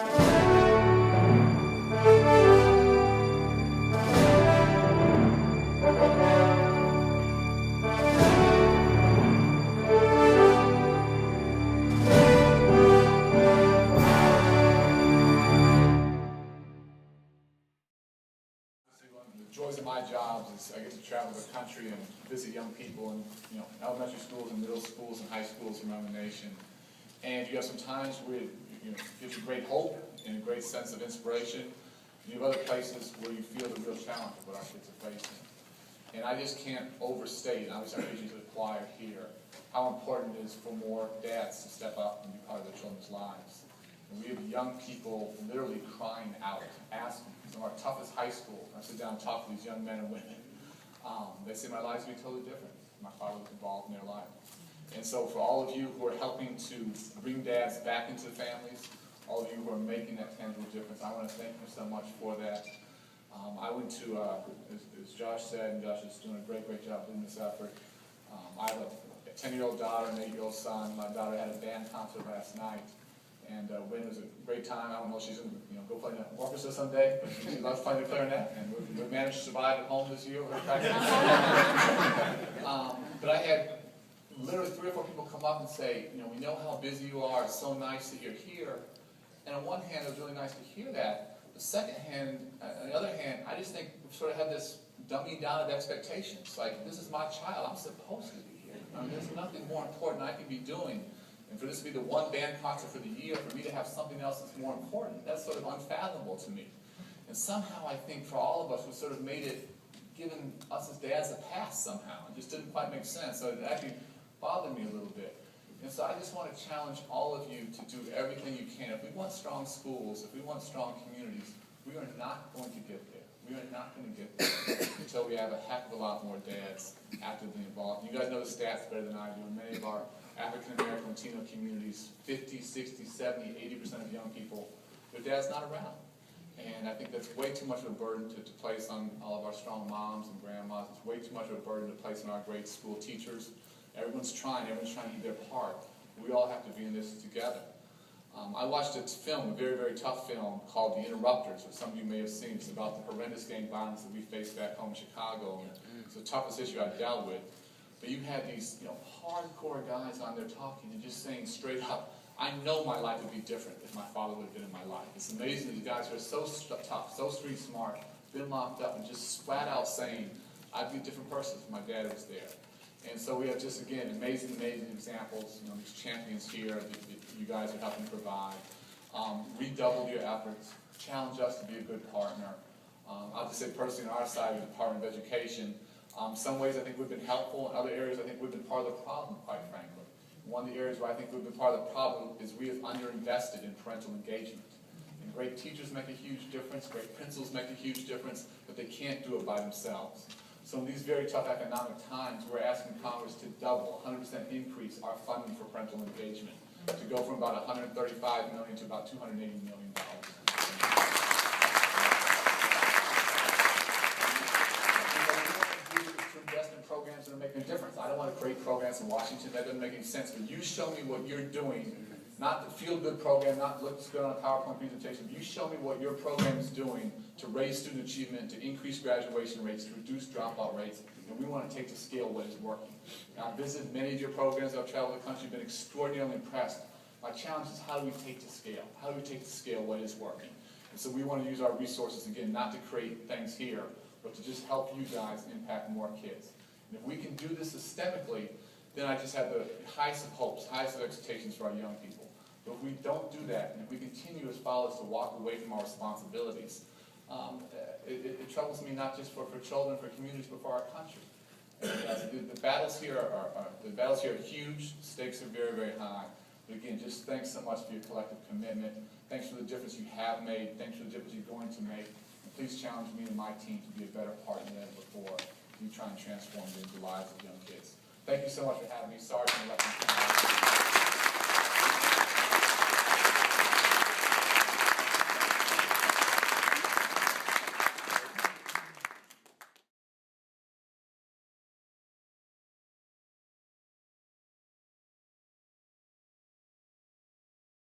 The joys of my jobs is I get to travel the country and visit young people in elementary schools and middle schools and high schools around the nation. And you have some times where it gives you great hope and a great sense of inspiration. And you have other places where you feel the real challenge of what our kids are facing. And I just can't overstate, and obviously I'm preaching to the choir here, how important it is for more dads to step up and be part of their children's lives. And we have young people literally crying out, asking. Some of our toughest high school, I sit down and talk to these young men and women. They say my lives would be totally different. My father was involved in their life. And so for all of you who are helping to bring dads back into the families, all of you who are making that tangible difference, I want to thank you so much for that. I went to, as Josh said, and Josh is doing a great job leading this effort. I have a 10-year-old daughter and an 8-year-old son. My daughter had a band concert last night. And Wynn was a great time. I don't know if she's going to go play in the orchestra someday, but she loves playing the clarinet, and we've managed to survive at home this year with her practice. But I had literally 3 or 4 people come up and say, we know how busy you are. It's so nice that you're here. And on one hand, it was really nice to hear that. On the other hand, I just think we've sort of had this dumbing down of expectations. Like, this is my child. I'm supposed to be here. There's nothing more important I could be doing. And for this to be the one band concert for the year, for me to have something else that's more important, that's sort of unfathomable to me. And somehow I think for all of us, we sort of made it, given us as dads a pass somehow. It just didn't quite make sense. So it actually bothered me a little bit. And so I just want to challenge all of you to do everything you can. If we want strong schools, if we want strong communities, we are not going to get there. We are not going to get there until we have a heck of a lot more dads actively involved. You guys know the stats better than I do. In many of our African American Latino communities, 50, 60, 70, 80% of young people, their dad's not around. And I think that's way too much of a burden to place on all of our strong moms and grandmas. It's way too much of a burden to place on our great school teachers. Everyone's trying to do their part. We all have to be in this together. I watched a film, a very tough film called The Interrupters, which some of you may have seen. It's about the horrendous gang violence that we face back home in Chicago. It's the toughest issue I've dealt with. But you had these hardcore guys on there talking and just saying straight up, I know my life would be different if my father would have been in my life. It's amazing, these guys who are so tough, so street smart, been locked up, and just flat out saying, I'd be a different person if my dad was there. And so we have just, again, amazing examples, these champions here that you guys are helping provide. Redouble your efforts, challenge us to be a good partner. I'll just say personally on our side of the Department of Education, some ways I think we've been helpful, in other areas I think we've been part of the problem, quite frankly. One of the areas where I think we've been part of the problem is we have underinvested in parental engagement. And great teachers make a huge difference, great principals make a huge difference, but they can't do it by themselves. So in these very tough economic times, we're asking Congress to double, 100% increase our funding for parental engagement, to go from about $135 million to about $280 million. Programs that are making a difference. I don't want to create programs in Washington. That doesn't make any sense. But you show me what you're doing, not the feel-good program, not looks good on a PowerPoint presentation. You show me what your program is doing to raise student achievement, to increase graduation rates, to reduce dropout rates, and we want to take to scale what is working. Now, I've visited many of your programs. I've traveled the country, been extraordinarily impressed. My challenge is how do we take to scale? How do we take to scale what is working? And so we want to use our resources, again, not to create things here, but to just help you guys impact more kids. And if we can do this systemically, then I just have the highest of hopes, highest of expectations for our young people. But if we don't do that, and if we continue as fathers to walk away from our responsibilities, it troubles me not just for children, for communities, but for our country. The battles here are huge. The stakes are very high. But again, just thanks so much for your collective commitment. Thanks for the difference you have made. Thanks for the difference you're going to make. And please challenge me and my team to be a better partner than before. You try and transform the lives of young kids. Thank you so much for having me. Sorry for letting me